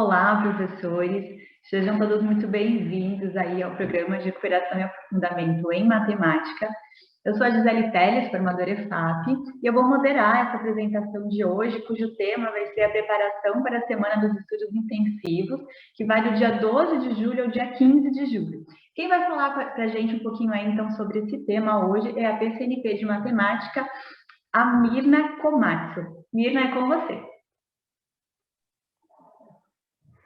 Olá, professores. Sejam todos muito bem-vindos aí ao programa de recuperação e aprofundamento em matemática. Eu sou a Gisele Teles, formadora EFAP, e eu vou moderar essa apresentação de hoje, cujo tema vai ser a preparação para a Semana dos Estudos Intensivos, que vai do dia 12 de julho ao dia 15 de julho. Quem vai falar para a gente um pouquinho aí, então, sobre esse tema hoje é a PCNP de Matemática, a Mirna Komatsu. Mirna, é com você.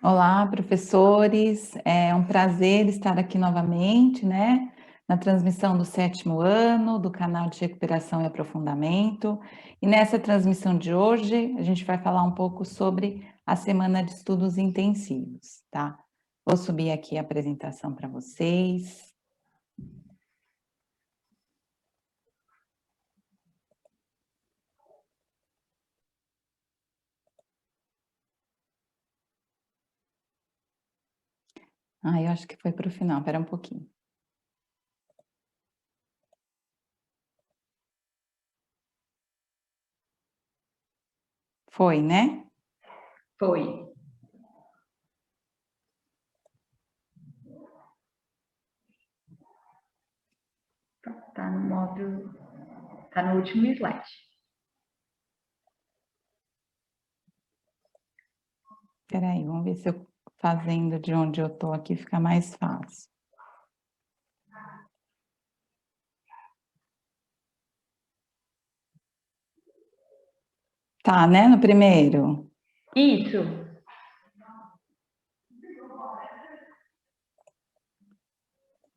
Olá, professores, é um prazer estar aqui novamente, né, na transmissão do 7º ano do canal de recuperação e aprofundamento. E nessa transmissão de hoje, a gente vai falar um pouco sobre a Semana de Estudos Intensivos, tá? Vou subir aqui a apresentação para vocês. Eu acho que foi para o final, espera um pouquinho. Foi, né? Foi. Tá no módulo, tá no último slide. Espera aí, vamos ver se eu fazendo de onde eu tô aqui fica mais fácil. Tá, né, no primeiro? Isso.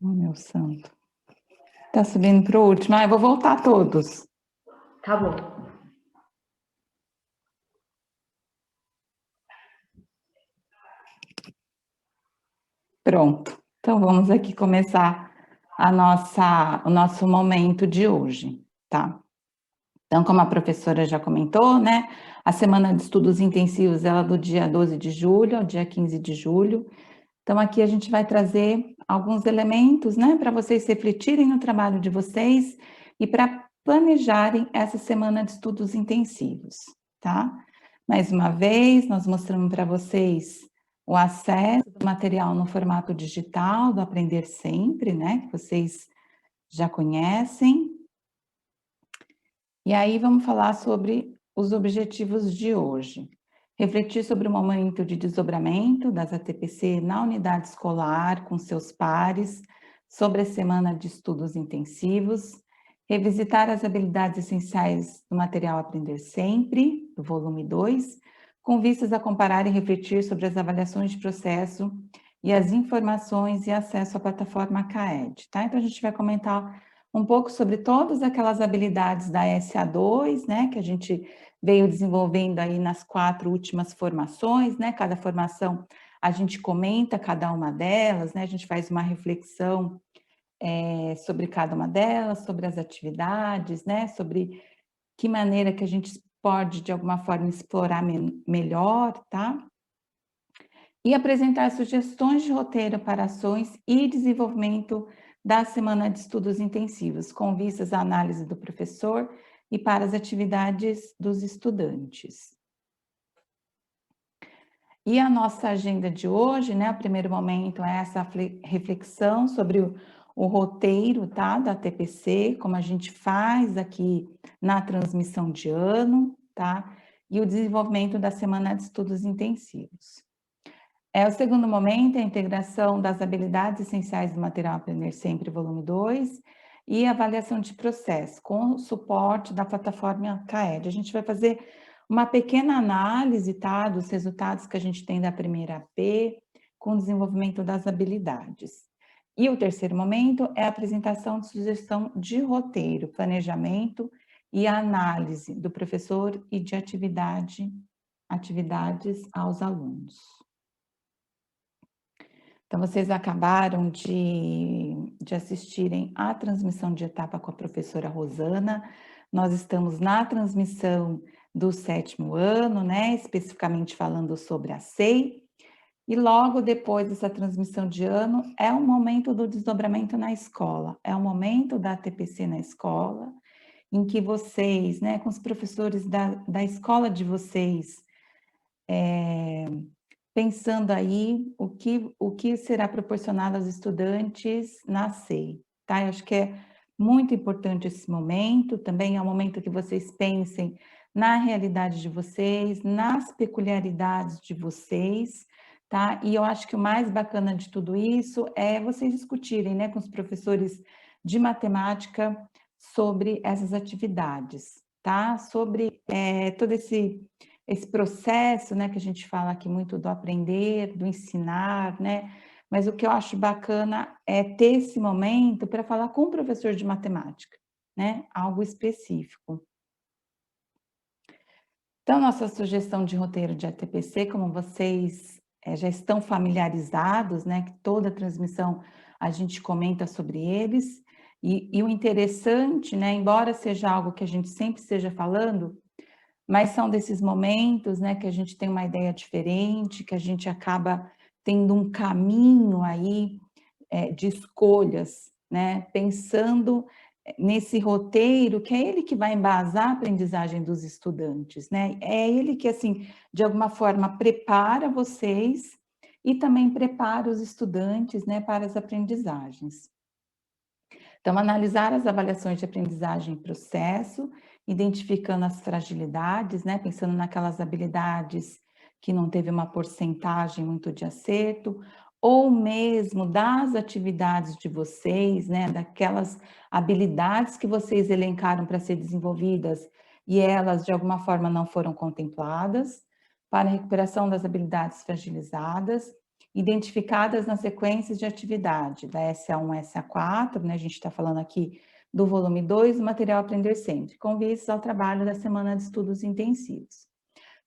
Oh, meu santo. Tá subindo para o último. Eu vou voltar todos. Tá bom. Pronto. Então, vamos aqui começar o nosso momento de hoje, tá? Então, como a professora já comentou, né? A Semana de Estudos Intensivos, ela é do dia 12 de julho ao dia 15 de julho. Então, aqui a gente vai trazer alguns elementos, né? Para vocês refletirem no trabalho de vocês e para planejarem essa Semana de Estudos Intensivos, tá? Mais uma vez, nós mostramos para vocês o acesso do material no formato digital, do Aprender Sempre, né? Que vocês já conhecem. E aí vamos falar sobre os objetivos de hoje. Refletir sobre o momento de desdobramento das ATPC na unidade escolar com seus pares, sobre a semana de estudos intensivos, revisitar as habilidades essenciais do material Aprender Sempre, do volume 2, com vistas a comparar e refletir sobre as avaliações de processo e as informações e acesso à plataforma CAED, tá? Então, a gente vai comentar um pouco sobre todas aquelas habilidades da SA2, né, que a gente veio desenvolvendo aí nas 4 últimas formações, né, cada formação a gente comenta cada uma delas, né, a gente faz uma reflexão sobre cada uma delas, sobre as atividades, né, sobre que maneira que a gente pode, de alguma forma, explorar melhor, tá? E apresentar sugestões de roteiro para ações e desenvolvimento da semana de estudos intensivos, com vistas à análise do professor e para as atividades dos estudantes. E a nossa agenda de hoje, né, o primeiro momento é essa reflexão sobre o roteiro, tá, da TPC, como a gente faz aqui na transmissão de ano, tá, e o desenvolvimento da semana de estudos intensivos. O segundo momento é a integração das habilidades essenciais do material Aprender Sempre, volume 2, e avaliação de processo, com o suporte da plataforma CAED. A gente vai fazer uma pequena análise, tá, dos resultados que a gente tem da primeira AP, com o desenvolvimento das habilidades. E o terceiro momento é a apresentação de sugestão de roteiro, planejamento e análise do professor e de atividades aos alunos. Então, vocês acabaram de assistirem à transmissão de etapa com a professora Rosana. Nós estamos na transmissão do 7º ano, né? Especificamente falando sobre a SEI. E logo depois dessa transmissão de ano, é o momento do desdobramento na escola. É o momento da TPC na escola, em que vocês, né, com os professores da escola de vocês, pensando aí o que será proporcionado aos estudantes na SEI, tá? Eu acho que é muito importante esse momento, também é um momento que vocês pensem na realidade de vocês, nas peculiaridades de vocês, tá? E eu acho que o mais bacana de tudo isso é vocês discutirem, né, com os professores de matemática sobre essas atividades, tá? Sobre todo esse processo, né, que a gente fala aqui muito do aprender, do ensinar, né? Mas o que eu acho bacana é ter esse momento para falar com o professor de matemática, né? Algo específico. Então, nossa sugestão de roteiro de ATPC, como vocês já estão familiarizados, né? Que toda transmissão a gente comenta sobre eles. E o interessante, né? Embora seja algo que a gente sempre esteja falando, mas são desses momentos, né, que a gente tem uma ideia diferente, que a gente acaba tendo um caminho aí de escolhas, né, pensando nesse roteiro, que é ele que vai embasar a aprendizagem dos estudantes, né, é ele que, assim, de alguma forma prepara vocês e também prepara os estudantes, né, para as aprendizagens. Então, analisar as avaliações de aprendizagem em processo, identificando as fragilidades, né? Pensando naquelas habilidades que não teve uma porcentagem muito de acerto, ou mesmo das atividades de vocês, né? Daquelas habilidades que vocês elencaram para ser desenvolvidas e elas de alguma forma não foram contempladas, para a recuperação das habilidades fragilizadas identificadas nas sequências de atividade da SA1 a SA4, né, a gente está falando aqui do volume 2 do material Aprender Sempre, com vistas ao trabalho da semana de estudos intensivos.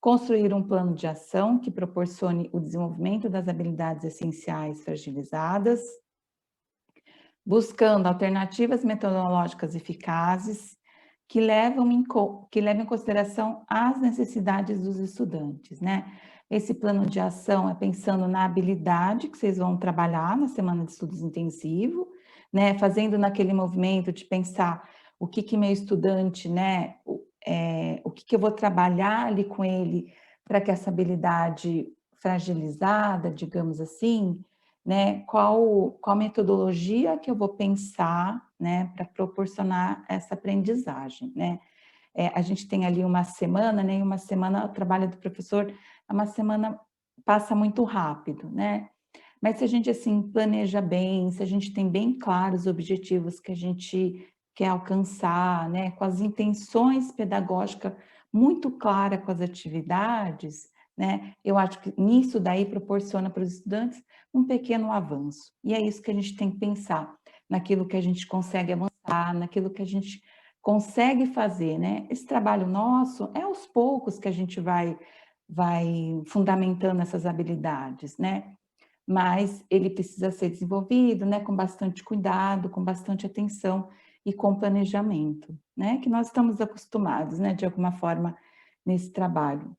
Construir um plano de ação que proporcione o desenvolvimento das habilidades essenciais fragilizadas, buscando alternativas metodológicas eficazes que levam em consideração as necessidades dos estudantes, né? Esse plano de ação é pensando na habilidade que vocês vão trabalhar na semana de estudos intensivo, né? Fazendo naquele movimento de pensar o que meu estudante, né? O que eu vou trabalhar ali com ele para que essa habilidade fragilizada, digamos assim, né, qual metodologia que eu vou pensar, né, para proporcionar essa aprendizagem, né. A gente tem ali uma semana, né, e uma semana o trabalho do professor é uma semana passa muito rápido, né. Mas se a gente, assim, planeja bem, se a gente tem bem claros os objetivos que a gente quer alcançar, né, com as intenções pedagógicas muito clara com as atividades, né, eu acho que nisso daí proporciona para os estudantes um pequeno avanço. E é isso que a gente tem que pensar, naquilo que a gente consegue avançar, naquilo que a gente consegue fazer, né. Esse trabalho nosso é aos poucos que a gente vai fundamentando essas habilidades, né mas ele precisa ser desenvolvido, né, com bastante cuidado, com bastante atenção e com planejamento, né, que nós estamos acostumados, né, de alguma forma nesse trabalho.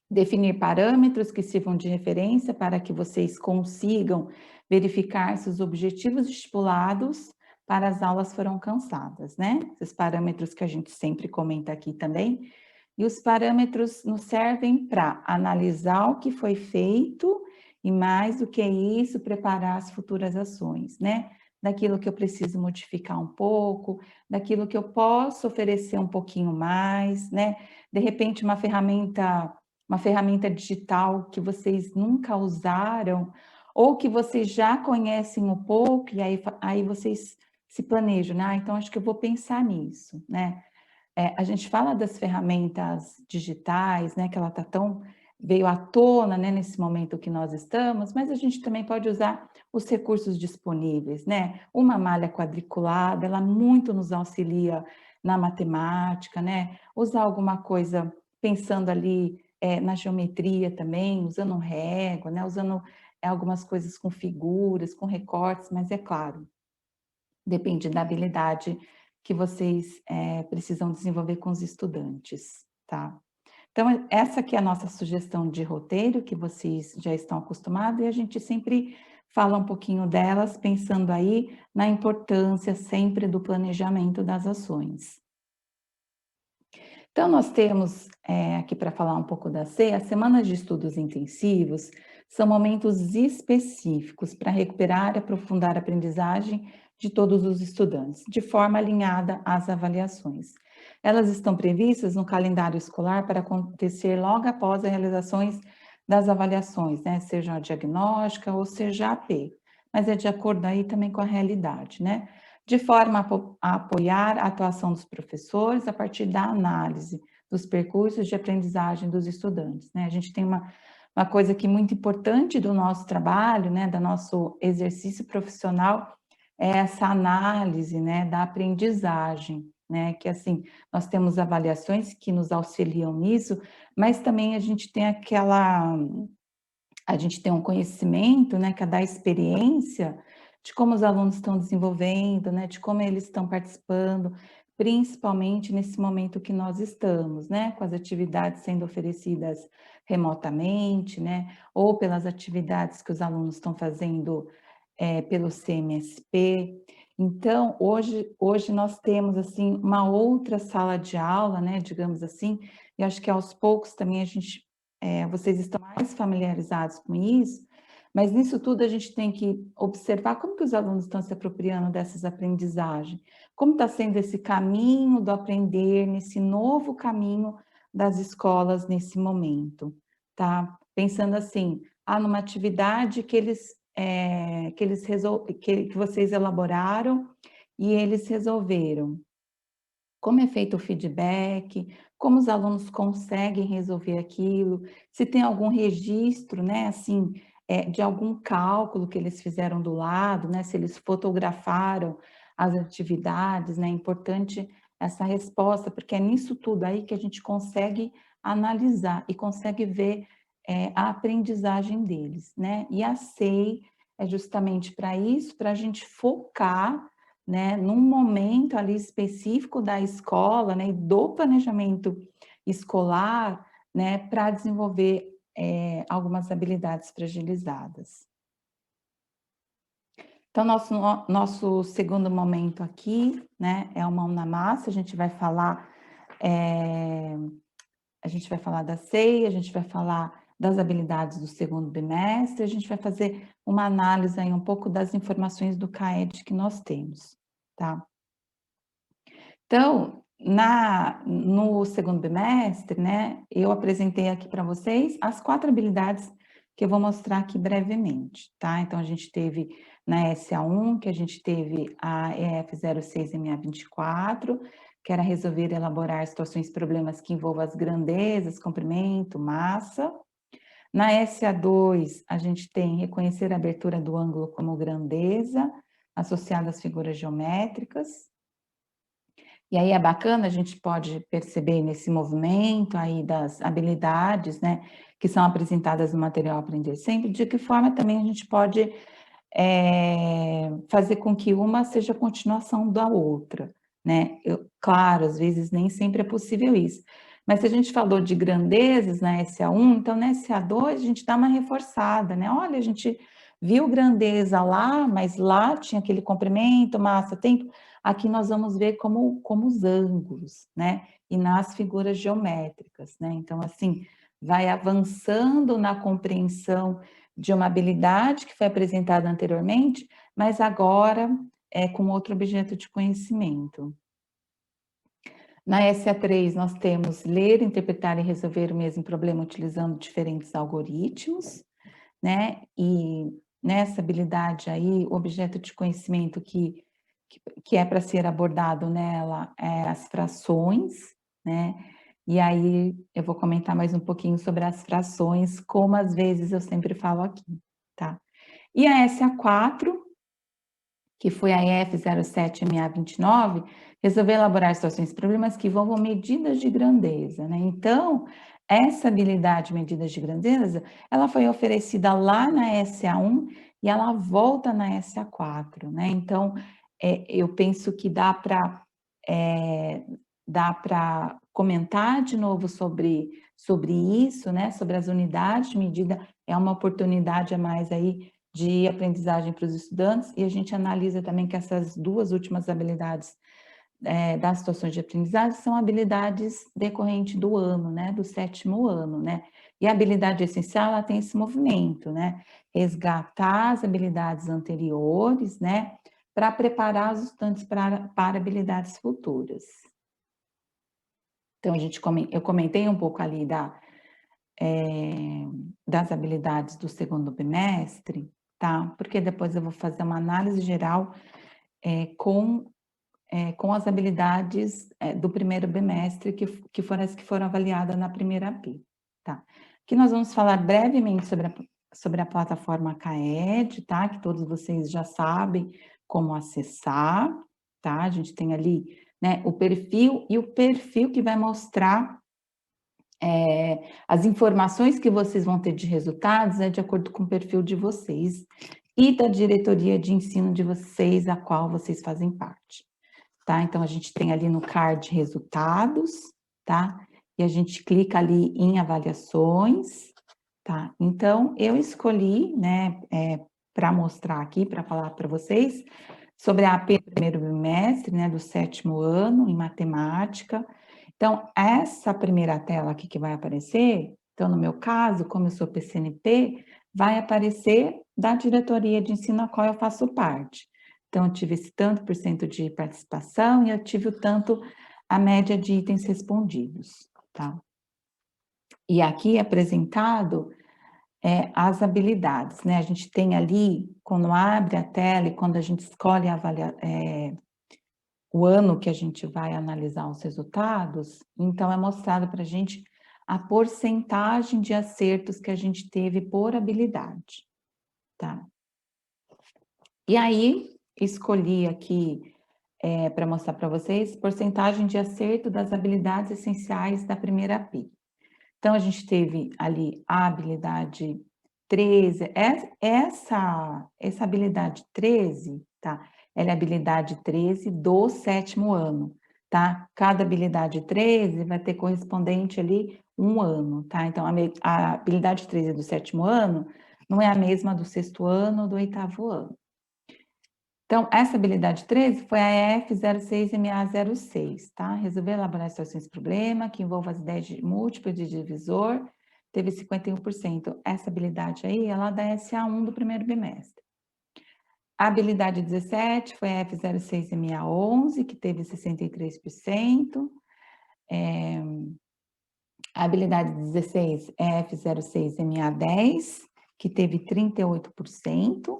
Definir parâmetros que sirvam de referência para que vocês consigam verificar se os objetivos estipulados para as aulas foram alcançadas, né? Esses parâmetros que a gente sempre comenta aqui também. E os parâmetros nos servem para analisar o que foi feito e mais do que isso, preparar as futuras ações, né? Daquilo que eu preciso modificar um pouco, daquilo que eu posso oferecer um pouquinho mais, né? De repente, uma ferramenta digital que vocês nunca usaram, ou que vocês já conhecem um pouco, e aí vocês se planejam, né? Ah, então acho que eu vou pensar nisso, né? A gente fala das ferramentas digitais, né? Que ela tá tão veio à tona, né? Nesse momento que nós estamos, mas a gente também pode usar os recursos disponíveis, né? Uma malha quadriculada, ela muito nos auxilia na matemática, né? Usar alguma coisa pensando ali na geometria também, usando régua, né? Usando algumas coisas com figuras, com recortes, mas é claro, depende da habilidade que vocês precisam desenvolver com os estudantes, tá? Então, essa aqui é a nossa sugestão de roteiro, que vocês já estão acostumados, e a gente sempre fala um pouquinho delas, pensando aí na importância sempre do planejamento das ações. Então, nós temos aqui para falar um pouco da C, as semanas de estudos intensivos são momentos específicos para recuperar e aprofundar a aprendizagem de todos os estudantes, de forma alinhada às avaliações. Elas estão previstas no calendário escolar para acontecer logo após as realizações das avaliações, né? Seja a diagnóstica ou seja a AP, mas é de acordo aí também com a realidade, né? De forma a apoiar a atuação dos professores a partir da análise dos percursos de aprendizagem dos estudantes, né? A gente tem uma coisa que é muito importante do nosso trabalho, né, do nosso exercício profissional, é essa análise, né, da aprendizagem, né, que assim, nós temos avaliações que nos auxiliam nisso, mas também a gente tem um conhecimento, né, que é da experiência de como os alunos estão desenvolvendo, né, de como eles estão participando, principalmente nesse momento que nós estamos, né, com as atividades sendo oferecidas remotamente, né, ou pelas atividades que os alunos estão fazendo pelo CMSP. Então, hoje nós temos, assim, uma outra sala de aula, né, digamos assim, e acho que aos poucos também vocês estão mais familiarizados com isso, mas nisso tudo a gente tem que observar como que os alunos estão se apropriando dessas aprendizagens, como está sendo esse caminho do aprender, nesse novo caminho das escolas nesse momento, tá? Pensando assim, numa atividade que vocês elaboraram e eles resolveram. Como é feito o feedback, como os alunos conseguem resolver aquilo, se tem algum registro, né, assim, de algum cálculo que eles fizeram do lado, né, se eles fotografaram as atividades, né, é importante essa resposta, porque é nisso tudo aí que a gente consegue analisar e consegue ver a aprendizagem deles, né, e a SEI é justamente para isso, para a gente focar, né, num momento ali específico da escola, né, e do planejamento escolar, né, para desenvolver algumas habilidades fragilizadas. Então, nosso segundo momento aqui, né, é o mão na massa, a gente vai falar da CEI, a gente vai falar das habilidades do segundo bimestre, a gente vai fazer uma análise aí um pouco das informações do CAED que nós temos, tá? Então, no segundo bimestre, né, eu apresentei aqui para vocês as 4 habilidades que eu vou mostrar aqui brevemente, tá? Então, a gente teve na SA1, que a gente teve a EF06MA24, que era resolver e elaborar situações e problemas que envolvam as grandezas, comprimento, massa. Na SA2, a gente tem reconhecer a abertura do ângulo como grandeza, associada às figuras geométricas. E aí é bacana, a gente pode perceber nesse movimento aí das habilidades, né, que são apresentadas no material Aprender Sempre, de que forma também a gente pode fazer com que uma seja a continuação da outra, né? Claro, às vezes nem sempre é possível isso, mas se a gente falou de grandezas na SA1, então na SA2 a gente dá uma reforçada, né? Olha, a gente viu grandeza lá, mas lá tinha aquele comprimento, massa, tempo. Aqui nós vamos ver como os ângulos, né? E nas figuras geométricas, né? Então, assim, vai avançando na compreensão de uma habilidade que foi apresentada anteriormente, mas agora é com outro objeto de conhecimento. Na SA3, nós temos ler, interpretar e resolver o mesmo problema utilizando diferentes algoritmos, né? E nessa habilidade aí, o objeto de conhecimento que é para ser abordado nela é as frações, né? E aí eu vou comentar mais um pouquinho sobre as frações, como às vezes eu sempre falo aqui, tá? E a SA4, que foi a EF07MA29, resolveu elaborar situações e problemas que envolvam medidas de grandeza, né? Então, essa habilidade medidas de grandeza, ela foi oferecida lá na SA1 e ela volta na SA4, né? Então, eu penso que dá para comentar de novo sobre isso, né? Sobre as unidades de medida, é uma oportunidade a mais aí de aprendizagem para os estudantes, e a gente analisa também que essas 2 últimas habilidades das situações de aprendizagem são habilidades decorrentes do ano, né, do 7º ano, né, e a habilidade essencial, ela tem esse movimento, né, resgatar as habilidades anteriores, né, para preparar os estudantes para habilidades futuras. Então, eu comentei um pouco ali das habilidades do 2º bimestre, tá? Porque depois eu vou fazer uma análise geral com as habilidades do 1º bimestre, que foram as que foram avaliadas na primeira P, tá? Aqui nós vamos falar brevemente sobre a plataforma CAED, tá? Que todos vocês já sabem como acessar, tá? A gente tem ali, né, o perfil, e o perfil que vai mostrar as informações que vocês vão ter de resultados é de acordo com o perfil de vocês e da diretoria de ensino de vocês, a qual vocês fazem parte, tá? Então, a gente tem ali no card resultados, tá? E a gente clica ali em avaliações, tá? Então, eu escolhi, né, para mostrar aqui, para falar para vocês, sobre a AP do 1º bimestre, né, do 7º ano, em matemática. Então, essa primeira tela aqui que vai aparecer, então, no meu caso, como eu sou PCNP, vai aparecer da diretoria de ensino a qual eu faço parte. Então, eu tive esse tanto por cento de participação e eu tive o tanto, a média de itens respondidos, tá? E aqui é apresentado as habilidades, né? A gente tem ali, quando abre a tela e quando a gente escolhe o ano que a gente vai analisar os resultados, então é mostrado para a gente a porcentagem de acertos que a gente teve por habilidade, tá? E aí, escolhi aqui para mostrar para vocês porcentagem de acerto das habilidades essenciais da primeira P. Então, a gente teve ali a habilidade 13, essa habilidade 13, tá? Ela é a habilidade 13 do 7º ano, tá? Cada habilidade 13 vai ter correspondente ali um ano, tá? Então, a habilidade 13 do 7º ano não é a mesma do 6º ano ou do 8º ano. Então, essa habilidade 13 foi a EF06MA06, tá? Resolver elaborar situações de problema que envolvam as ideias de múltiplo de divisor, teve 51%. Essa habilidade aí, ela é da SA1 do 1º bimestre. A habilidade 17 foi a F06MA11, que teve 63%. A habilidade 16 é a F06MA10, que teve 38%.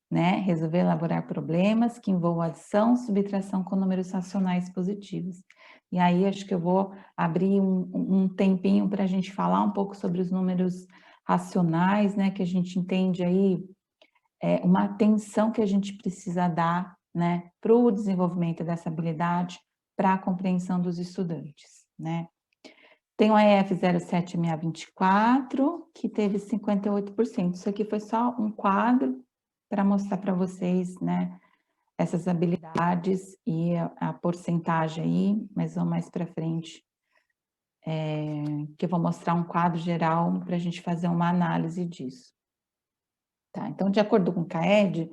Né? Resolver elaborar problemas que envolvam adição, subtração com números racionais positivos. E aí, acho que eu vou abrir um tempinho para a gente falar um pouco sobre os números racionais, né? Que a gente entende aí uma atenção que a gente precisa dar, né? Para o desenvolvimento dessa habilidade, para a compreensão dos estudantes, né? Tem o EF07MA24, que teve 58%. Isso aqui foi só um quadro para mostrar para vocês, né, essas habilidades e a porcentagem aí, mas vamos mais para frente, que eu vou mostrar um quadro geral para a gente fazer uma análise disso. Tá, então, de acordo com o CAED,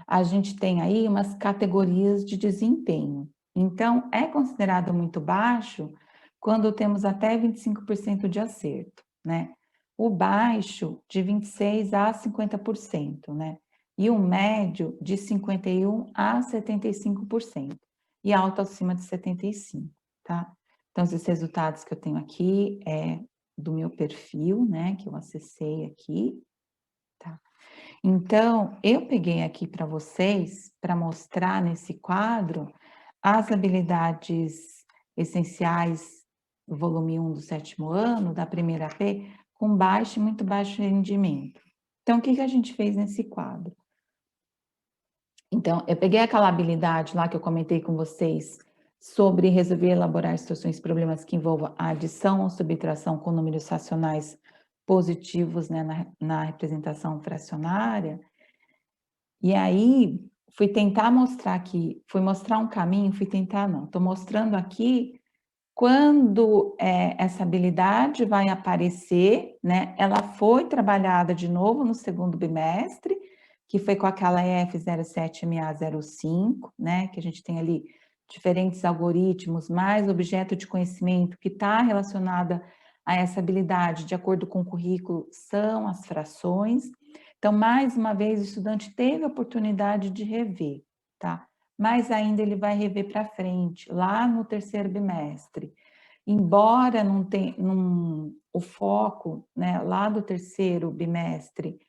a gente tem aí umas categorias de desempenho. Então, é considerado muito baixo quando temos até 25% de acerto, né? O baixo, de 26% a 50%, né? E o médio, de 51% a 75%. E alto acima de 75%, tá? Então, esses resultados que eu tenho aqui é do meu perfil, né? Que eu acessei aqui, tá? Então, eu peguei aqui para vocês, para mostrar nesse quadro, as habilidades essenciais do volume 1 do 7º ano, da primeira P, com baixo e muito baixo rendimento. Então, o que a gente fez nesse quadro? Então, eu peguei aquela habilidade lá que eu comentei com vocês, sobre resolver e elaborar situações, problemas que envolvam a adição ou subtração com números racionais positivos, né, na representação fracionária. E aí, fui tentar mostrar aqui, fui mostrar um caminho, fui tentar não, estou mostrando aqui quando essa habilidade vai aparecer, né, ela foi trabalhada de novo no 2º bimestre, que foi com aquela EF07MA05, né, que a gente tem ali diferentes algoritmos, mais objeto de conhecimento que está relacionada a essa habilidade, de acordo com o currículo, são as frações. Então, mais uma vez, o estudante teve a oportunidade de rever, tá? Mas ainda ele vai rever para frente, lá no terceiro bimestre. Embora o foco, né, lá do terceiro bimestre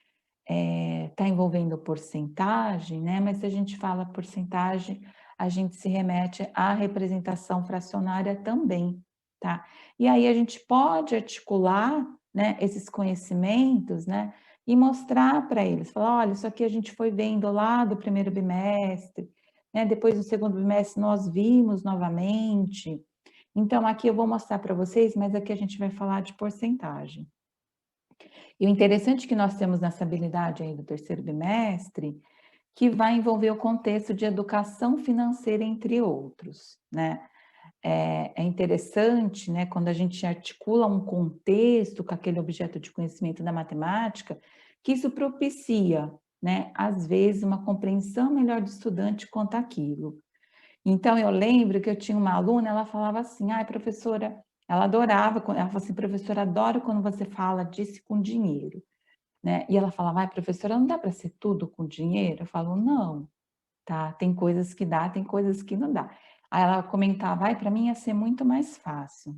está envolvendo porcentagem, né? Mas se a gente fala porcentagem, a gente se remete à representação fracionária também, tá? E aí a gente pode articular, né, esses conhecimentos, né, e mostrar para eles, falar, olha, isso aqui a gente foi vendo lá do primeiro bimestre, né? Depois do segundo bimestre nós vimos novamente. Então aqui eu vou mostrar para vocês, mas aqui a gente vai falar de porcentagem. E o interessante que nós temos nessa habilidade aí do terceiro bimestre, que vai envolver o contexto de educação financeira, entre outros, né? É interessante, né, quando a gente articula um contexto com aquele objeto de conhecimento da matemática, que isso propicia, né, às vezes, uma compreensão melhor do estudante quanto àquilo. Então, eu lembro que eu tinha uma aluna, ela falava assim, ai, professora, ela adorava, ela falava assim, professora, adoro quando você fala disso com dinheiro, né? E ela falava, ai, professora, não dá para ser tudo com dinheiro? Eu falo, não, tá? Tem coisas que dá, tem coisas que não dá. Aí ela comentava, ai, para mim ia ser muito mais fácil.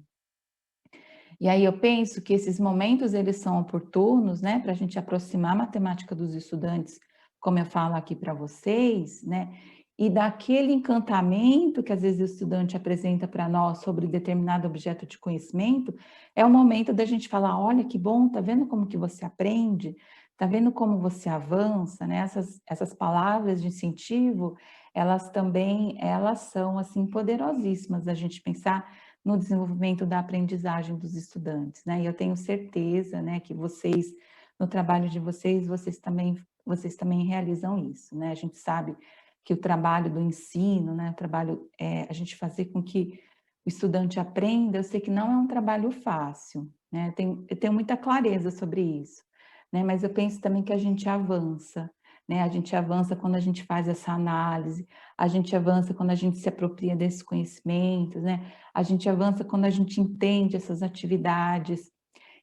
E aí eu penso que esses momentos, eles são oportunos, né, para a gente aproximar a matemática dos estudantes, como eu falo aqui para vocês, né, e daquele encantamento que às vezes o estudante apresenta para nós sobre determinado objeto de conhecimento, é o momento da gente falar, olha que bom, tá vendo como que você aprende? Tá vendo como você avança, né? Essas palavras de incentivo, elas também, elas são, assim, poderosíssimas da gente pensar no desenvolvimento da aprendizagem dos estudantes, né? E eu tenho certeza, né, que vocês, no trabalho de vocês, vocês também realizam isso, né? A gente sabe que o trabalho do ensino, né, o trabalho, a gente fazer com que o estudante aprenda, eu sei que não é um trabalho fácil, né? Eu tenho muita clareza sobre isso, né? Mas eu penso também que a gente avança, né? A gente avança quando a gente faz essa análise, a gente avança quando a gente se apropria desses conhecimentos, né? A gente avança quando a gente entende essas atividades.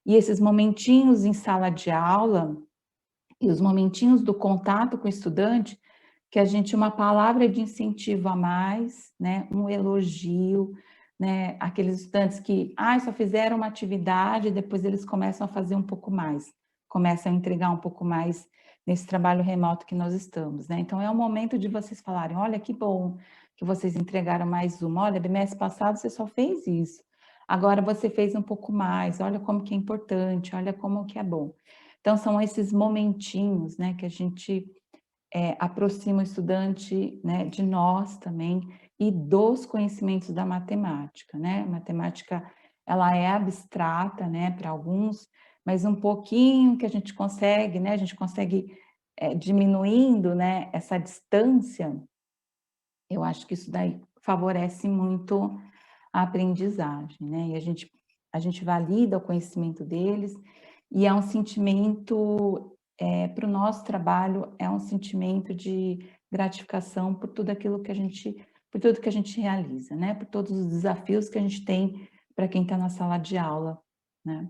E esses momentinhos em sala de aula e os momentinhos do contato com o estudante, que a gente, uma palavra de incentivo a mais, né? Um elogio, né? Aqueles estudantes que, só fizeram uma atividade, depois eles começam a fazer um pouco mais, começam a entregar um pouco mais nesse trabalho remoto que nós estamos, né? Então, é o momento de vocês falarem, olha que bom que vocês entregaram mais uma, olha, bimestre passado você só fez isso, agora você fez um pouco mais, olha como que é importante, olha como que é bom. Então, são esses momentinhos, né, que a gente aproxima o estudante, né, de nós também e dos conhecimentos da matemática, né? A matemática, ela é abstrata, né, para alguns, mas um pouquinho que a gente consegue, né, a gente consegue diminuindo, né, essa distância, eu acho que isso daí favorece muito a aprendizagem, né? E a gente valida o conhecimento deles e é um sentimento, para o nosso trabalho, é um sentimento de gratificação por tudo aquilo que por tudo que a gente realiza, né? Por todos os desafios que a gente tem para quem está na sala de aula, né?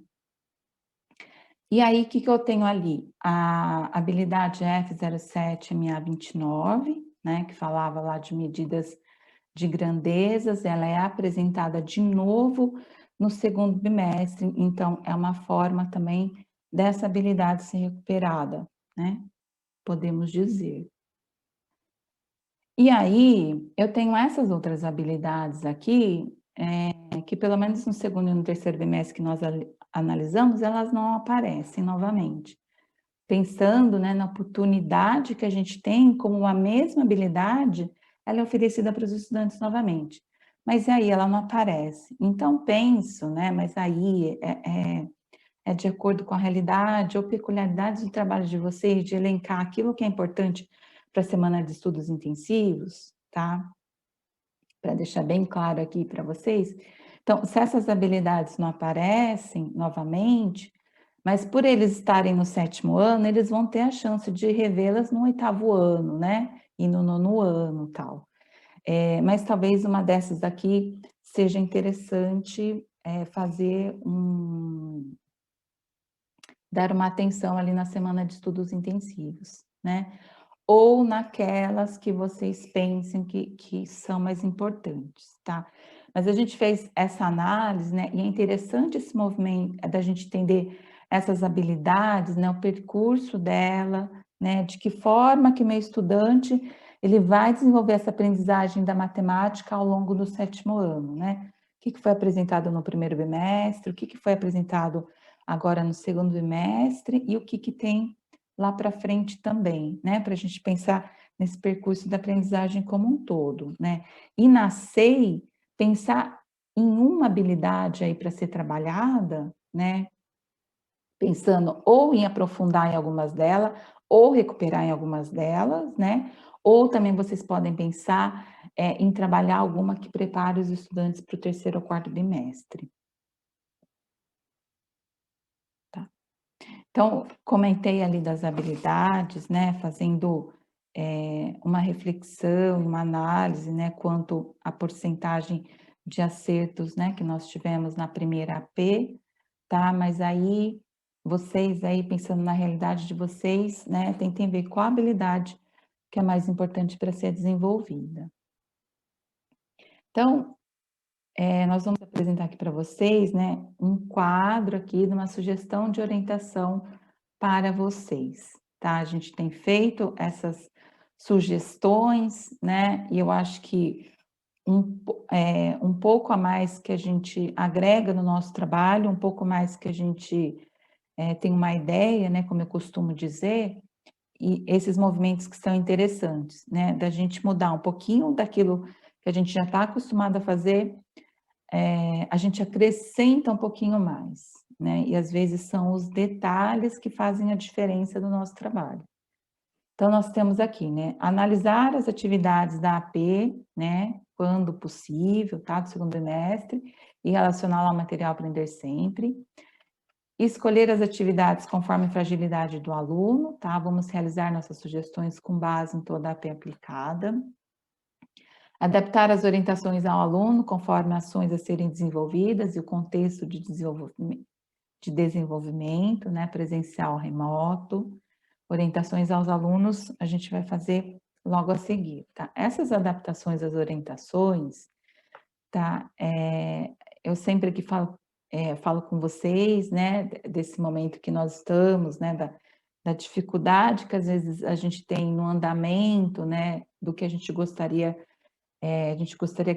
E aí, o que que eu tenho ali? A habilidade F07MA29, né? Que falava lá de medidas de grandezas, ela é apresentada de novo no segundo bimestre, então é uma forma também dessa habilidade ser recuperada, né? Podemos dizer. E aí, eu tenho essas outras habilidades aqui, que pelo menos no segundo e no terceiro bimestre que nós analisamos, elas não aparecem novamente. Pensando, né, na oportunidade que a gente tem, como a mesma habilidade, ela é oferecida para os estudantes novamente. Mas aí ela não aparece. Então, penso, né, mas aí é de acordo com a realidade ou peculiaridades do trabalho de vocês, de elencar aquilo que é importante para a semana de estudos intensivos, tá? Para deixar bem claro aqui para vocês. Então, se essas habilidades não aparecem novamente, mas por eles estarem no sétimo ano, eles vão ter a chance de revê-las no oitavo ano, né? E no nono ano, tal. Mas talvez uma dessas daqui seja interessante dar uma atenção ali na semana de estudos intensivos, né? Ou naquelas que vocês pensem que são mais importantes, tá? Mas a gente fez essa análise, né? E é interessante esse movimento da gente entender essas habilidades, né? O percurso dela, né? De que forma que meu estudante ele vai desenvolver essa aprendizagem da matemática ao longo do 7º ano, né? O que foi apresentado no primeiro bimestre, o que foi apresentado agora no 2º bimestre e o que tem lá para frente também, né? Para a gente pensar nesse percurso da aprendizagem como um todo, né? E na SEI, pensar em uma habilidade aí para ser trabalhada, né? Pensando ou em aprofundar em algumas delas, ou recuperar em algumas delas, né? Ou também vocês podem pensar em trabalhar alguma que prepare os estudantes para o 3º ou 4º bimestre. Tá? Então, comentei ali das habilidades, né? Fazendo uma reflexão, uma análise, né? Quanto à porcentagem de acertos, né? Que nós tivemos na primeira AP, tá? Mas aí, vocês aí, pensando na realidade de vocês, né? Tentem ver qual habilidade que é mais importante para ser desenvolvida. Então, nós vamos apresentar aqui para vocês, né? Um quadro aqui de uma sugestão de orientação para vocês, tá? A gente tem feito essas sugestões, né? E eu acho que um pouco a mais que a gente agrega no nosso trabalho, um pouco mais que a gente tem uma ideia, né? Como eu costumo dizer, e esses movimentos que são interessantes, né? Da gente mudar um pouquinho daquilo que a gente já está acostumado a fazer, a gente acrescenta um pouquinho mais, né? E às vezes são os detalhes que fazem a diferença do nosso trabalho. Então, nós temos aqui, né? Analisar as atividades da AP, né? Quando possível, tá? Do 2º bimestre, e relacioná-la ao material Aprender Sempre. Escolher as atividades conforme a fragilidade do aluno, tá? Vamos realizar nossas sugestões com base em toda a AP aplicada. Adaptar as orientações ao aluno conforme ações a serem desenvolvidas e o contexto de desenvolvimento, né, presencial, remoto. Orientações aos alunos, a gente vai fazer logo a seguir, tá? Essas adaptações às orientações, tá? Eu sempre que falo com vocês, né, desse momento que nós estamos, né, da dificuldade que às vezes a gente tem no andamento, né, do que a gente gostaria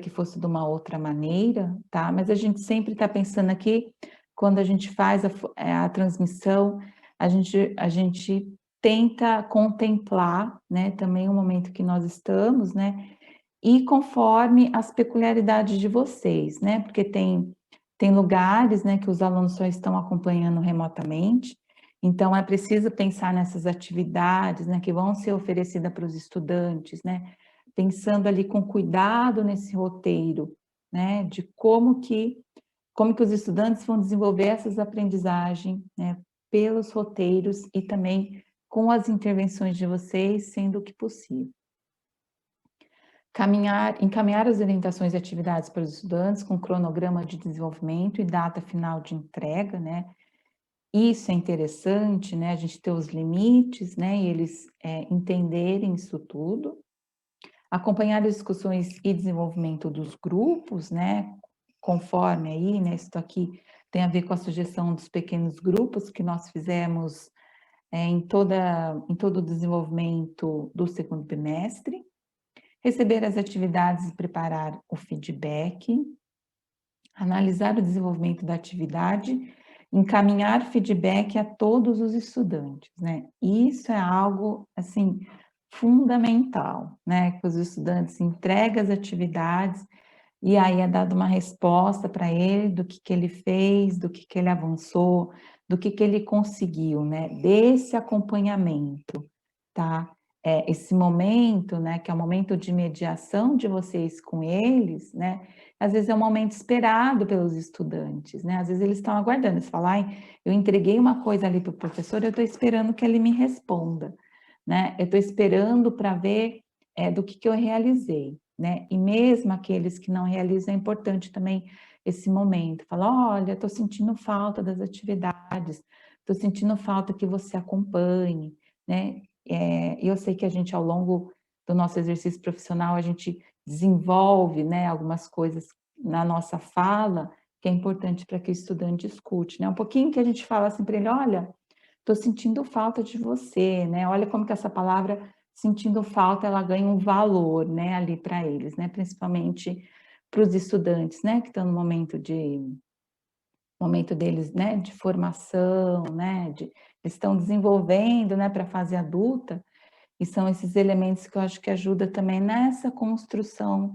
que fosse de uma outra maneira, tá? Mas a gente sempre está pensando aqui, quando a gente faz a transmissão, a gente tenta contemplar, né, também o momento que nós estamos, né? E conforme as peculiaridades de vocês, né? Porque tem lugares, né, que os alunos só estão acompanhando remotamente, então é preciso pensar nessas atividades, né, que vão ser oferecidas para os estudantes, né? Pensando ali com cuidado nesse roteiro, né, de como que os estudantes vão desenvolver essas aprendizagens, né, pelos roteiros e também com as intervenções de vocês, sendo que possível. Encaminhar as orientações e atividades para os estudantes com cronograma de desenvolvimento e data final de entrega, né? Isso é interessante, né? A gente ter os limites, né? E eles entenderem isso tudo. Acompanhar as discussões e desenvolvimento dos grupos, né? Conforme aí, né? Isso aqui tem a ver com a sugestão dos pequenos grupos que nós fizemos em todo o desenvolvimento do 2º bimestre. Receber as atividades e preparar o feedback. Analisar o desenvolvimento da atividade, encaminhar feedback a todos os estudantes, né? Isso é algo, assim, fundamental, né? Que os estudantes entregam as atividades e aí é dada uma resposta para ele do que ele fez, do que ele avançou, do que ele conseguiu, né? Desse acompanhamento, tá? Esse momento, né, que é o momento de mediação de vocês com eles, né? Às vezes é um momento esperado pelos estudantes, né? Às vezes eles estão aguardando, eles falam, ai, eu entreguei uma coisa ali para o professor, eu estou esperando que ele me responda, né? Eu estou esperando para ver do que eu realizei, né? E mesmo aqueles que não realizam, é importante também esse momento. Fala, olha, estou sentindo falta das atividades, estou sentindo falta que você acompanhe, né? E eu sei que a gente, ao longo do nosso exercício profissional, a gente desenvolve, né, algumas coisas na nossa fala, que é importante para que o estudante escute, né? Um pouquinho que a gente fala assim para ele, olha, estou sentindo falta de você, né? Olha como que essa palavra sentindo falta, ela ganha um valor, né, ali para eles, né? Principalmente para os estudantes, né, que estão no momento deles, né, de formação, né, eles estão desenvolvendo, né, para a fase adulta, e são esses elementos que eu acho que ajuda também nessa construção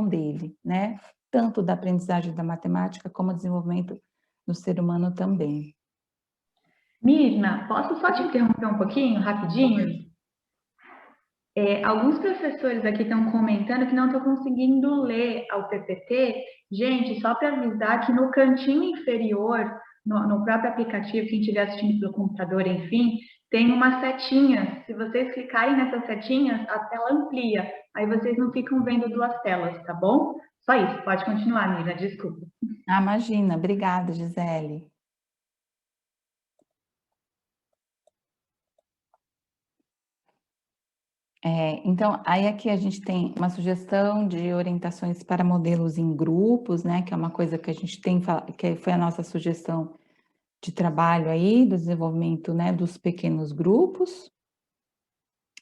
dele, né, tanto da aprendizagem da matemática como o desenvolvimento do ser humano também. Mirna, posso só te interromper um pouquinho, rapidinho? Alguns professores aqui estão comentando que não estão conseguindo ler ao PPT. Gente, só para avisar que no cantinho inferior, no próprio aplicativo, quem estiver assistindo pelo computador, enfim, tem uma setinha. Se vocês clicarem nessas setinhas, a tela amplia. Aí vocês não ficam vendo duas telas, tá bom? Só isso, pode continuar, Mirna, desculpa. Ah, imagina, obrigada, Gisele. Então, aí aqui a gente tem uma sugestão de orientações para modelos em grupos, né, que é uma coisa que a gente tem, que foi a nossa sugestão de trabalho aí, do desenvolvimento, né, dos pequenos grupos,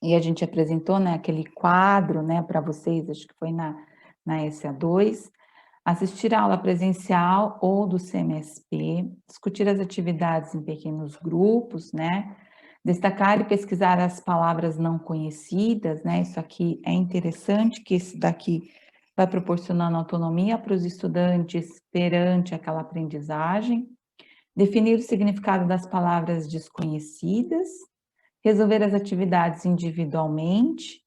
e a gente apresentou, né, aquele quadro, né, para vocês, acho que foi na SA2, assistir a aula presencial ou do CMSP, discutir as atividades em pequenos grupos, né, destacar e pesquisar as palavras não conhecidas, né? Isso aqui é interessante, que isso daqui vai proporcionando autonomia para os estudantes perante aquela aprendizagem. Definir o significado das palavras desconhecidas. Resolver as atividades individualmente.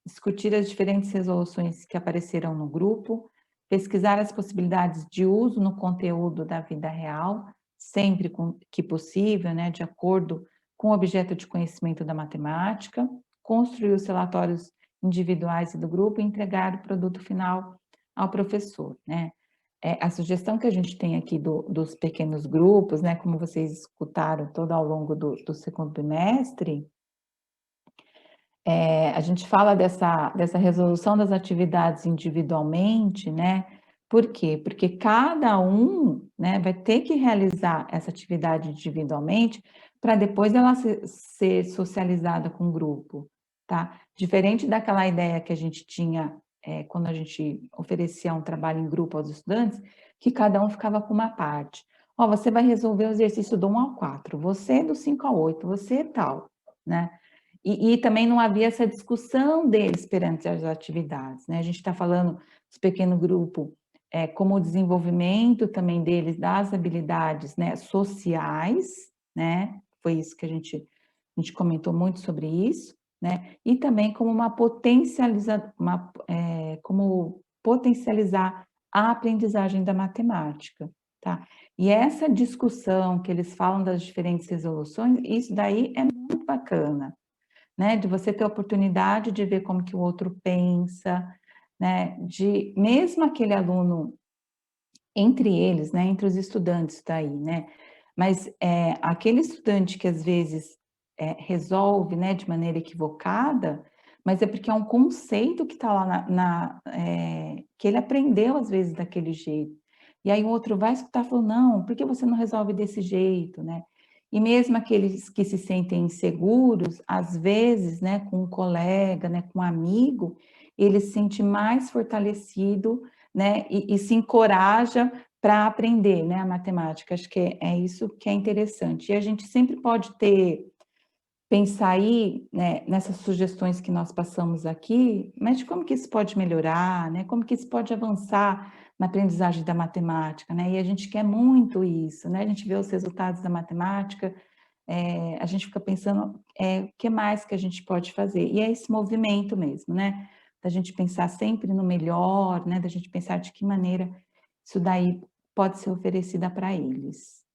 Discutir as diferentes resoluções que apareceram no grupo. Pesquisar as possibilidades de uso no conteúdo da vida real, sempre que possível, né, de acordo com o objeto de conhecimento da matemática, construir os relatórios individuais e do grupo e entregar o produto final ao professor, né. A sugestão que a gente tem aqui dos pequenos grupos, né, como vocês escutaram todo ao longo do segundo bimestre, a gente fala dessa resolução das atividades individualmente, né? Por quê? Porque cada um, né, vai ter que realizar essa atividade individualmente para depois ela ser socializada com o grupo, tá? Diferente daquela ideia que a gente tinha quando a gente oferecia um trabalho em grupo aos estudantes, que cada um ficava com uma parte. Ó, você vai resolver o exercício do 1 ao 4, você do 5 ao 8, você tal, né? E também não havia essa discussão deles perante as atividades, né? A gente está falando dos pequeno grupo como o desenvolvimento também deles das habilidades, né, sociais, né? Foi isso que a gente comentou muito sobre isso, né? E também como como potencializar a aprendizagem da matemática, tá? E essa discussão que eles falam das diferentes resoluções, isso daí é muito bacana, né, de você ter a oportunidade de ver como que o outro pensa, né, de mesmo aquele aluno entre eles, né, entre os estudantes daí, né, mas aquele estudante que às vezes resolve, né, de maneira equivocada, mas é porque é um conceito que está lá que ele aprendeu às vezes daquele jeito. E aí o outro vai escutar e falou, não, por que você não resolve desse jeito, né? E mesmo aqueles que se sentem inseguros, às vezes, né, com um colega, né, com um amigo, ele se sente mais fortalecido, né, e se encoraja para aprender, né, a matemática. Acho que é isso que é interessante. E a gente sempre pode pensar aí, né, nessas sugestões que nós passamos aqui, mas de como que isso pode melhorar, né, como que isso pode avançar na aprendizagem da matemática, né, e a gente quer muito isso, né, a gente vê os resultados da matemática, a gente fica pensando, o que mais que a gente pode fazer? E é esse movimento mesmo, né, da gente pensar sempre no melhor, né, da gente pensar de que maneira isso daí pode ser oferecida para eles.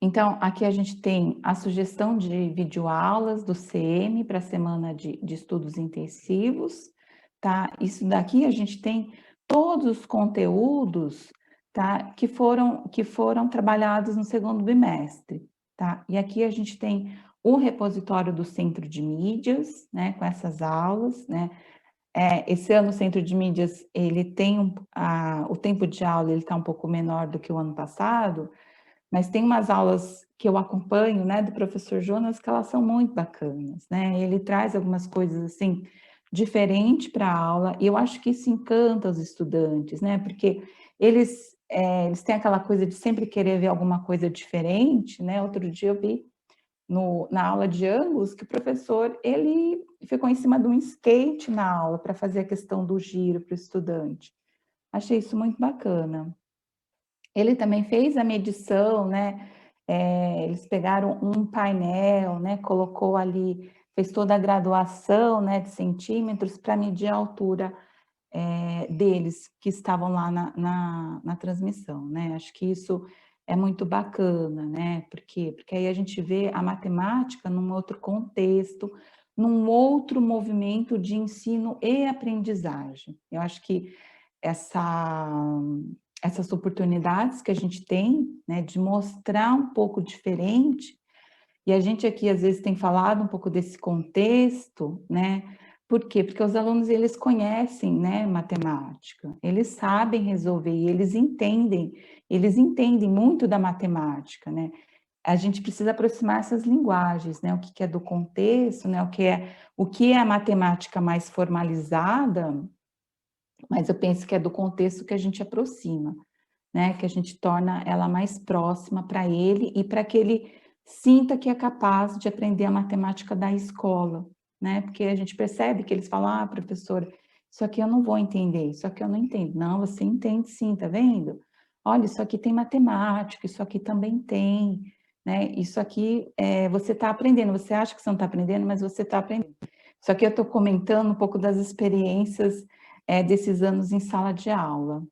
Então, aqui a gente tem a sugestão de videoaulas do CM para a semana de estudos intensivos, tá? Isso daqui a gente tem todos os conteúdos, tá? Que foram trabalhados no segundo bimestre, tá? E aqui a gente tem o repositório do Centro de Mídias, né? Com essas aulas, né? Esse ano o Centro de Mídias, ele tem o tempo de aula, ele está um pouco menor do que o ano passado, mas tem umas aulas que eu acompanho, né, do professor Jonas, que elas são muito bacanas, né? Ele traz algumas coisas assim diferente para a aula, e eu acho que isso encanta os estudantes, né? Porque eles têm aquela coisa de sempre querer ver alguma coisa diferente, né? Outro dia eu vi na aula de ângulos que o professor ele ficou em cima de um skate na aula para fazer a questão do giro para o estudante. Achei isso muito bacana. Ele também fez a medição, né? Eles pegaram um painel, né? Colocou ali, fez toda a graduação, né? De centímetros para medir a altura deles que estavam lá na transmissão, né? Acho que isso é muito bacana, né? Por quê? Porque aí a gente vê a matemática num outro contexto, num outro movimento de ensino e aprendizagem. Eu acho que essa essas oportunidades que a gente tem, né, de mostrar um pouco diferente, e a gente aqui às vezes tem falado um pouco desse contexto, né? Por quê? Porque os alunos eles conhecem, né, matemática, eles sabem resolver, eles entendem muito da matemática, né? A gente precisa aproximar essas linguagens, né? O que é do contexto, né? O que é a matemática mais formalizada, mas eu penso que é do contexto que a gente aproxima, né? Que a gente torna ela mais próxima para ele e para que ele sinta que é capaz de aprender a matemática da escola, né? Porque a gente percebe que eles falam, professor, isso aqui eu não vou entender, isso aqui eu não entendo. Não, você entende sim, tá vendo? Olha, isso aqui tem matemática, isso aqui também tem, né? Isso aqui você está aprendendo, você acha que você não está aprendendo, mas você está aprendendo. Isso aqui eu estou comentando um pouco das experiências desses anos em sala de aula.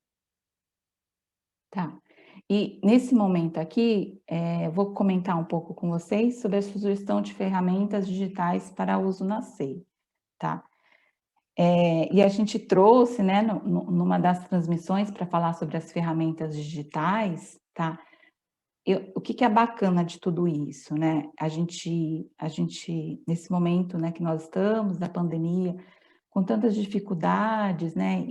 Tá. E nesse momento aqui, vou comentar um pouco com vocês sobre a sugestão de ferramentas digitais para uso na SEI, tá? E a gente trouxe, né, numa das transmissões para falar sobre as ferramentas digitais, tá? O que é bacana de tudo isso, né? Nesse momento, né, que nós estamos, da pandemia, com tantas dificuldades, né,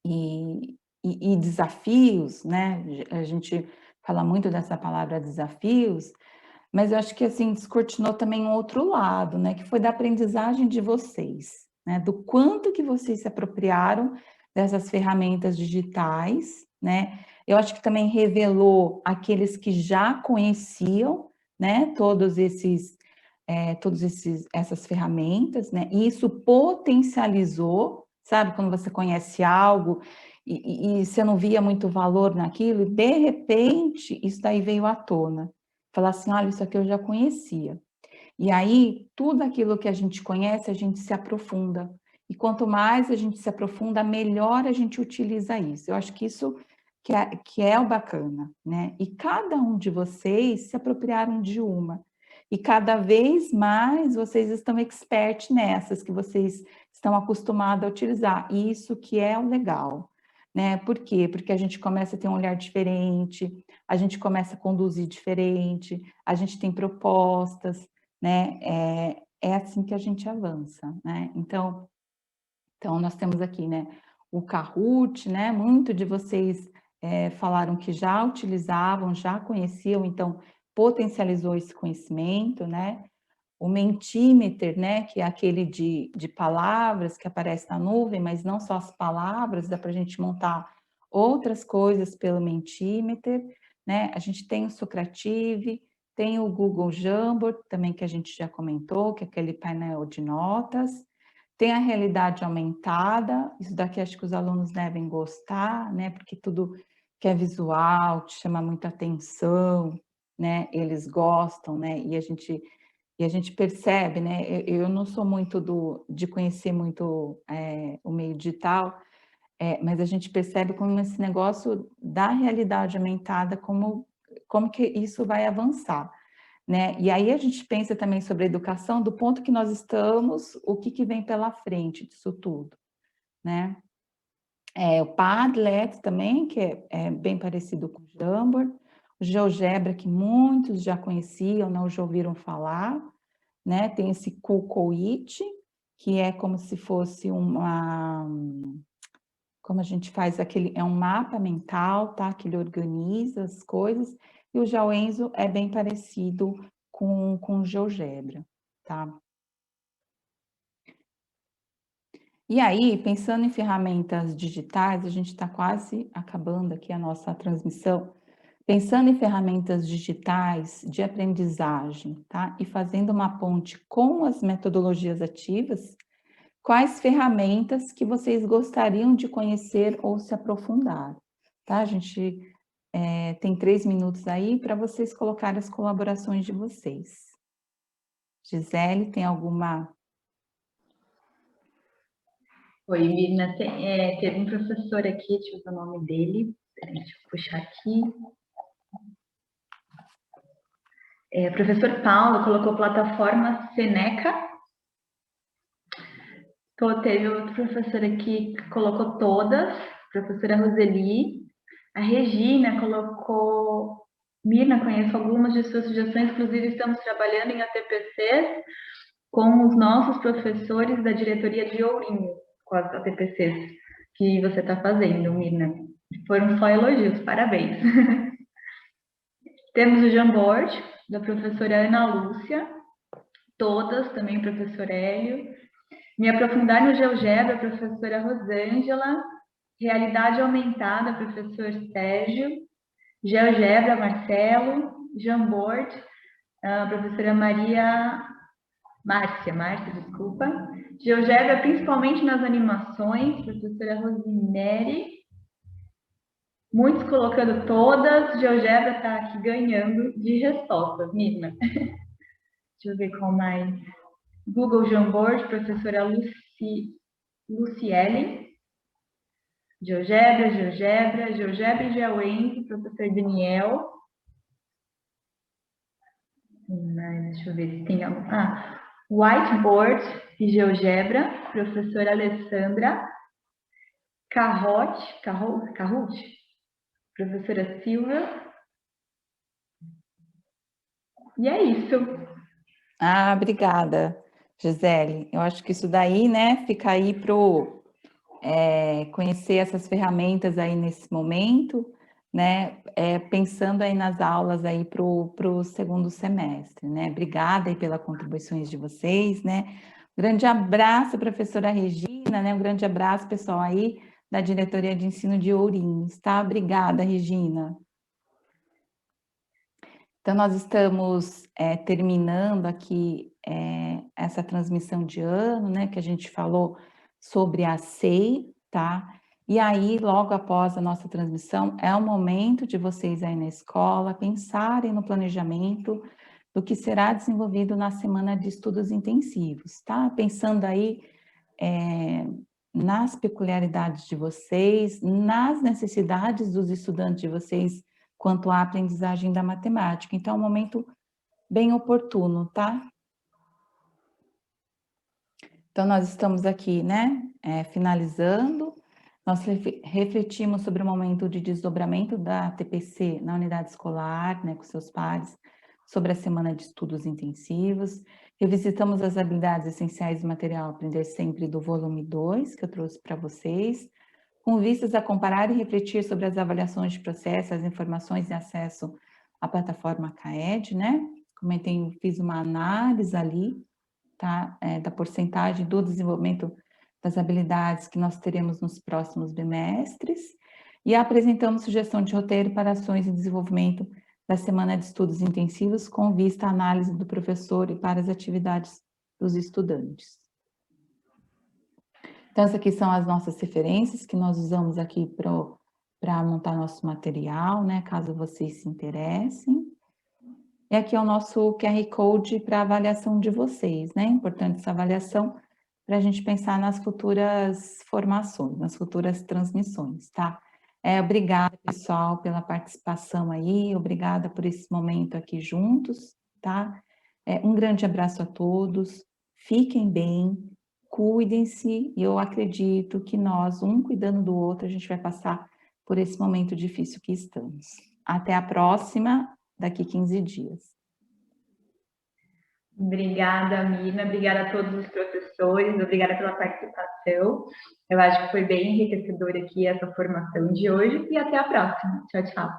e desafios, né? A gente fala muito dessa palavra desafios, mas eu acho que assim descortinou também um outro lado, né? Que foi da aprendizagem de vocês, né? Do quanto que vocês se apropriaram dessas ferramentas digitais, né? Eu acho que também revelou aqueles que já conheciam, né? Essas ferramentas, né? E isso potencializou, sabe? Quando você conhece algo e você não via muito valor naquilo, e de repente isso daí veio à tona. Falar assim, olha, isso aqui eu já conhecia. E aí, tudo aquilo que a gente conhece, a gente se aprofunda. E quanto mais a gente se aprofunda, melhor a gente utiliza isso. Eu acho que isso que é o bacana, né? E cada um de vocês se apropriaram de uma. E cada vez mais vocês estão expert nessas que vocês estão acostumados a utilizar. Isso que é o legal, né? Por quê? Porque a gente começa a ter um olhar diferente, a gente começa a conduzir diferente, a gente tem propostas, né? É assim que a gente avança, né? Então nós temos aqui, né? O Kahoot, né? Muito de vocês falaram que já utilizavam, já conheciam, então potencializou esse conhecimento, né? O Mentimeter, né? Que é aquele de palavras que aparece na nuvem, mas não só as palavras, dá para a gente montar outras coisas pelo Mentimeter, né? A gente tem o Socrative, tem o Google Jamboard, também que a gente já comentou, que é aquele painel de notas, tem a realidade aumentada, isso daqui acho que os alunos devem gostar, né? Porque tudo que é visual te chama muita atenção, né? Eles gostam, né? E a gente percebe, né? Eu não sou muito de conhecer muito o meio digital, mas a gente percebe como esse negócio da realidade aumentada, como como que isso vai avançar, né? E aí a gente pensa também sobre a educação, do ponto que nós estamos, o que vem pela frente disso tudo, né? O Padlet também, que é bem parecido com o Jamboard, o GeoGebra, que muitos já conheciam, não já ouviram falar, né? Tem esse Kukoit, que é como se fosse como a gente faz é um mapa mental, tá? Que ele organiza as coisas, e o Geoenzo é bem parecido com o GeoGebra, tá? E aí, pensando em ferramentas digitais, a gente está quase acabando aqui a nossa transmissão, pensando em ferramentas digitais de aprendizagem, tá? E fazendo uma ponte com as metodologias ativas, quais ferramentas que vocês gostariam de conhecer ou se aprofundar, tá? A gente tem 3 minutos aí para vocês colocarem as colaborações de vocês. Gisele, tem alguma? Oi, Mirna, teve um professor aqui, deixa eu ver o nome dele, deixa eu puxar aqui. O professor Paulo colocou plataforma Seneca. Teve outro professor aqui que colocou todas, professora Roseli. A Regina colocou, Mirna, conheço algumas de suas sugestões, inclusive estamos trabalhando em ATPCs com os nossos professores da diretoria de Ourinho, com as ATPCs que você está fazendo, Mirna. Foram só elogios, parabéns. Temos o Jamboard, da professora Ana Lúcia, todas, também o professor Hélio. Me aprofundar no GeoGebra, professora Rosângela. Realidade aumentada, professor Sérgio. GeoGebra, Marcelo. Jamboard, professora Márcia, desculpa. GeoGebra, principalmente nas animações, professora Rosineri. Muitos colocando todas, GeoGebra está aqui ganhando de respostas, Mirna. Deixa eu ver qual mais. Google Jamboard, professora Luciele. GeoGebra e GeoEnzo, professor Daniel. Deixa eu ver se tem algum. Whiteboard e GeoGebra, professora Alessandra. Kahoot, professora Silva. E é isso. Obrigada, Gisele. Eu acho que isso daí, né, fica aí para conhecer essas ferramentas aí nesse momento, né, pensando aí nas aulas aí para o segundo semestre, né. Obrigada aí pelas contribuições de vocês, né. Grande abraço, professora Regina, né, um grande abraço, pessoal aí da Diretoria de Ensino de Ourinhos, tá? Obrigada, Regina. Então, nós estamos terminando aqui essa transmissão de ano, né, que a gente falou sobre a SEI, tá? E aí, logo após a nossa transmissão, é o momento de vocês aí na escola pensarem no planejamento do que será desenvolvido na semana de estudos intensivos, tá? Pensando aí nas peculiaridades de vocês, nas necessidades dos estudantes de vocês quanto à aprendizagem da matemática. Então, é um momento bem oportuno, tá? Então, nós estamos aqui, né, finalizando. Nós refletimos sobre o momento de desdobramento da TPC na unidade escolar, né, com seus pares, sobre a semana de estudos intensivos. Revisitamos as habilidades essenciais do material Aprender Sempre do volume 2, que eu trouxe para vocês, com vistas a comparar e refletir sobre as avaliações de processo, as informações e acesso à plataforma CAED, né? Fiz uma análise ali, tá? Da porcentagem do desenvolvimento das habilidades que nós teremos nos próximos bimestres, e apresentamos sugestão de roteiro para ações e desenvolvimento da semana de estudos intensivos com vista à análise do professor e para as atividades dos estudantes. Então, essas aqui são as nossas referências que nós usamos aqui para montar nosso material, né, caso vocês se interessem. E aqui é o nosso QR Code para avaliação de vocês, né? Importante essa avaliação para a gente pensar nas futuras formações, nas futuras transmissões, tá? Obrigada, pessoal, pela participação aí, obrigada por esse momento aqui juntos, tá? Um grande abraço a todos, fiquem bem, cuidem-se, e eu acredito que nós, um cuidando do outro, a gente vai passar por esse momento difícil que estamos. Até a próxima, daqui 15 dias. Obrigada, Mirna. Obrigada a todos os professores. Obrigada pela participação. Eu acho que foi bem enriquecedora aqui essa formação de hoje. E até a próxima. Tchau, tchau.